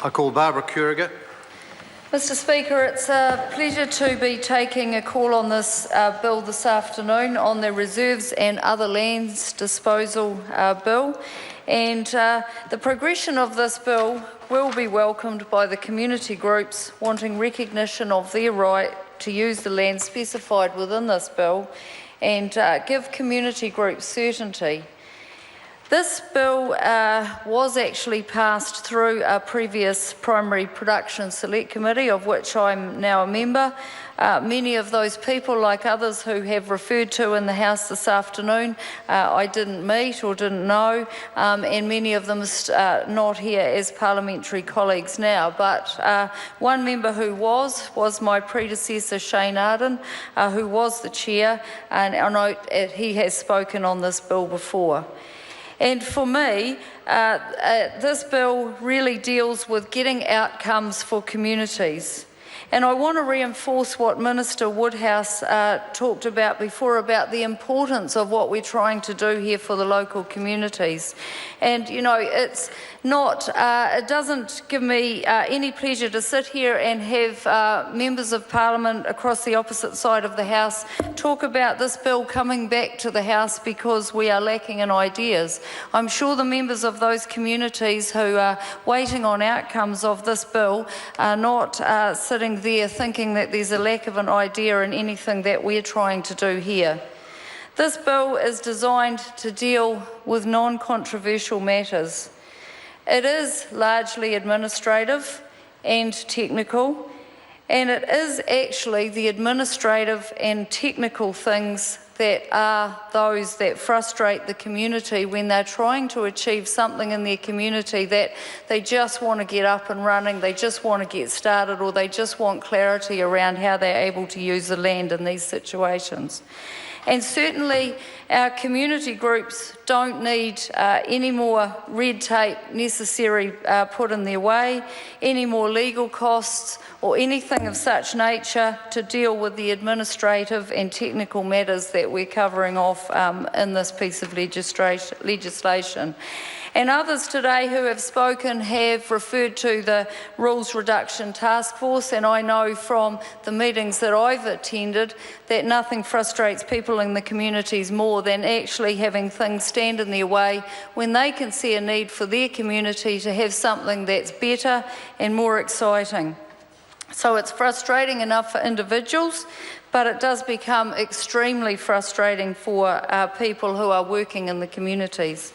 I call Barbara Curiga. Mr Speaker, it's a pleasure to be taking a call on this bill this afternoon on the Reserves and Other Lands Disposal Bill. And the progression of this bill will be welcomed by the community groups wanting recognition of their right to use the land specified within this bill and give community groups certainty. This bill was actually passed through a previous Primary Production Select Committee, of which I'm now a member. Many of those people, like others who have referred to in the House this afternoon, I didn't meet or didn't know, and many of them are not here as parliamentary colleagues now. But one member who was my predecessor, Shane Arden, who was the chair, and I know he has spoken on this bill before. And for me, this bill really deals with getting outcomes for communities. And I want to reinforce what Minister Woodhouse talked about before about the importance of what we're trying to do here for the local communities. And, you know, it's not, it doesn't give me any pleasure to sit here and have members of Parliament across the opposite side of the House talk about this bill coming back to the House because we are lacking in ideas. I'm sure the members of those communities who are waiting on outcomes of this bill are not sitting there thinking that there's a lack of an idea in anything that we're trying to do here. This bill is designed to deal with non-controversial matters. It is largely administrative and technical, and it is actually the administrative and technical things that are those that frustrate the community when they're trying to achieve something in their community that they just want to get up and running, they just want to get started, or they just want clarity around how they're able to use the land in these situations. And certainly our community groups don't need any more red tape necessary put in their way, any more legal costs or anything of such nature to deal with the administrative and technical matters that we're covering off in this piece of legislation. And others today who have spoken have referred to the Rules Reduction Task Force, and I know from the meetings that I've attended that nothing frustrates people in the communities more than actually having things stand in their way when they can see a need for their community to have something that's better and more exciting. So it's frustrating enough for individuals, but it does become extremely frustrating for people who are working in the communities.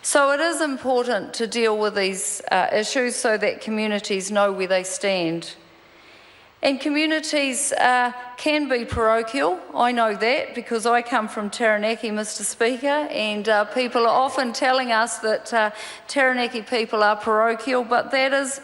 So it is important to deal with these issues so that communities know where they stand. And communities can be parochial. I know that because I come from Taranaki, Mr Speaker, and people are often telling us that Taranaki people are parochial, but that is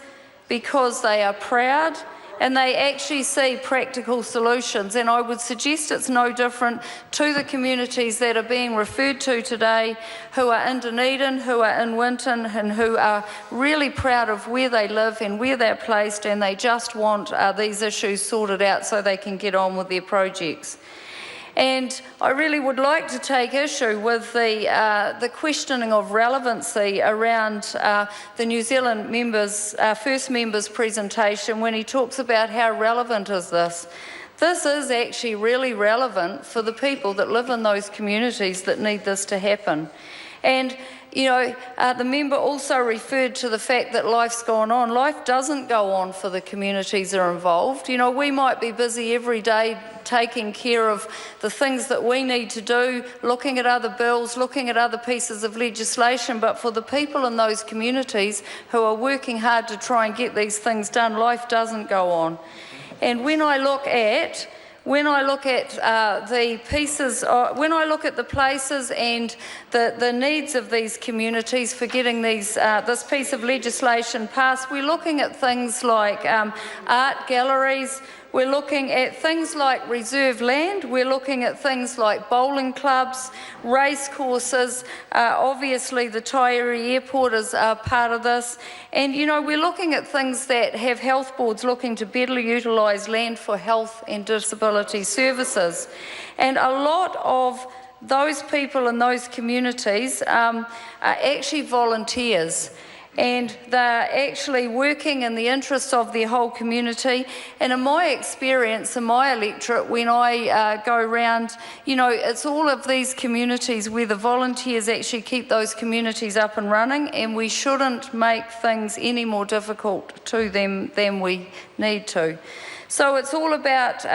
because they are proud and they actually see practical solutions. And I would suggest it's no different to the communities that are being referred to today who are in Dunedin, who are in Winton, and who are really proud of where they live and where they're placed, and they just want these issues sorted out so they can get on with their projects. And I really would like to take issue with the questioning of relevancy around the New Zealand First Member's presentation when he talks about how relevant is this. This is actually really relevant for the people that live in those communities that need this to happen. And you know, the member also referred to the fact that life's gone on. Life doesn't go on for the communities that are involved. You know, we might be busy every day taking care of the things that we need to do, looking at other bills, looking at other pieces of legislation, but for the people in those communities who are working hard to try and get these things done, life doesn't go on. And when I look at the pieces, when I look at the places and the needs of these communities for getting this piece of legislation passed, we're looking at things like art galleries, we're looking at things like reserve land, we're looking at things like bowling clubs, race courses, obviously the Taieri Airport is part of this, and you know, we're looking at things that have health boards looking to better utilise land for health and disability services. And a lot of those people in those communities are actually volunteers. and they're actually working in the interests of their whole community. And in my experience, in my electorate, when I go around, it's all of these communities where the volunteers actually keep those communities up and running, and we shouldn't make things any more difficult to them than we need to. So it's all about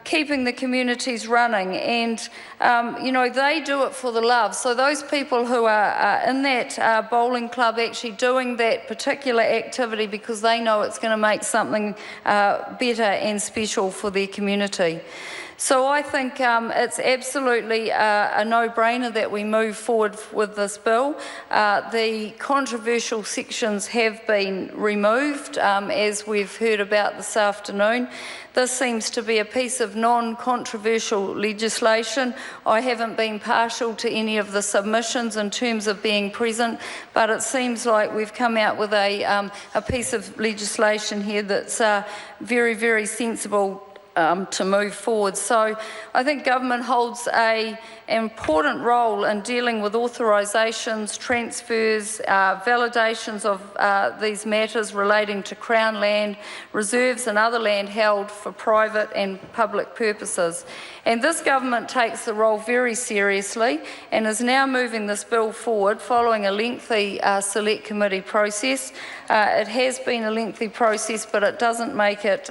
keeping the communities running, and they do it for the love. So those people who are in that bowling club actually doing that particular activity because they know it's going to make something better and special for their community. So I think it's absolutely a no-brainer that we move forward with this bill. The controversial sections have been removed, as we've heard about this afternoon. This seems to be a piece of non-controversial legislation. I haven't been partial to any of the submissions in terms of being present, but it seems like we've come out with a piece of legislation here that's very, very sensible to move forward. So I think government holds an important role in dealing with authorisations, transfers, validations of these matters relating to Crown land, reserves and other land held for private and public purposes. And this government takes the role very seriously and is now moving this bill forward following a lengthy select committee process. It has been a lengthy process, but it doesn't make it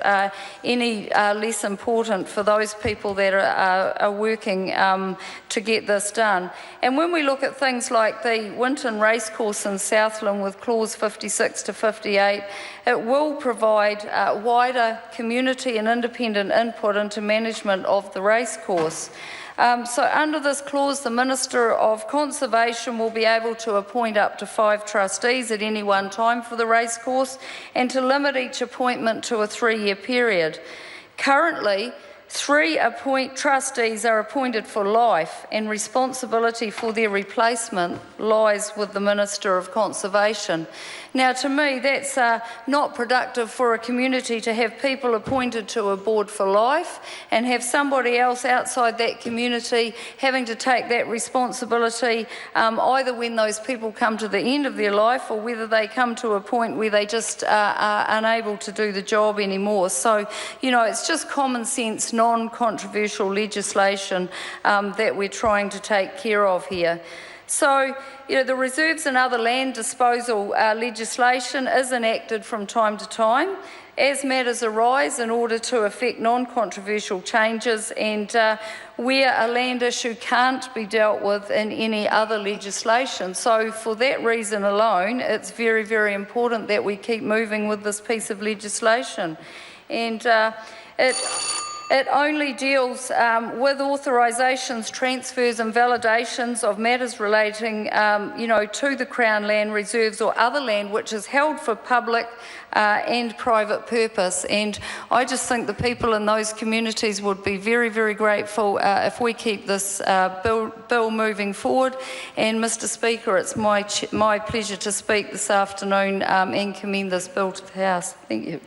any less important for those people that are working to get this done. And when we look at things like the Winton Racecourse in Southland with clause 56 to 58, it will provide wider community and independent input into management of the racecourse. So under this clause, the Minister of Conservation will be able to appoint up to 5 trustees at any one time for the racecourse and to limit each appointment to a 3-year period. Currently, 3 trustees are appointed for life, and responsibility for their replacement lies with the Minister of Conservation. Now, to me, that's not productive for a community to have people appointed to a board for life and have somebody else outside that community having to take that responsibility either when those people come to the end of their life or whether they come to a point where they just are unable to do the job anymore. So, it's just common sense, non-controversial legislation that we're trying to take care of here. So, the reserves and other land disposal legislation is enacted from time to time as matters arise in order to effect non-controversial changes and where a land issue can't be dealt with in any other legislation. So for that reason alone, it's very, very important that we keep moving with this piece of legislation. And it only deals with authorisations, transfers and validations of matters relating, to the Crown land, reserves or other land which is held for public and private purpose. And I just think the people in those communities would be very, very grateful if we keep this bill moving forward. And Mr Speaker, it's my pleasure to speak this afternoon and commend this bill to the House. Thank you.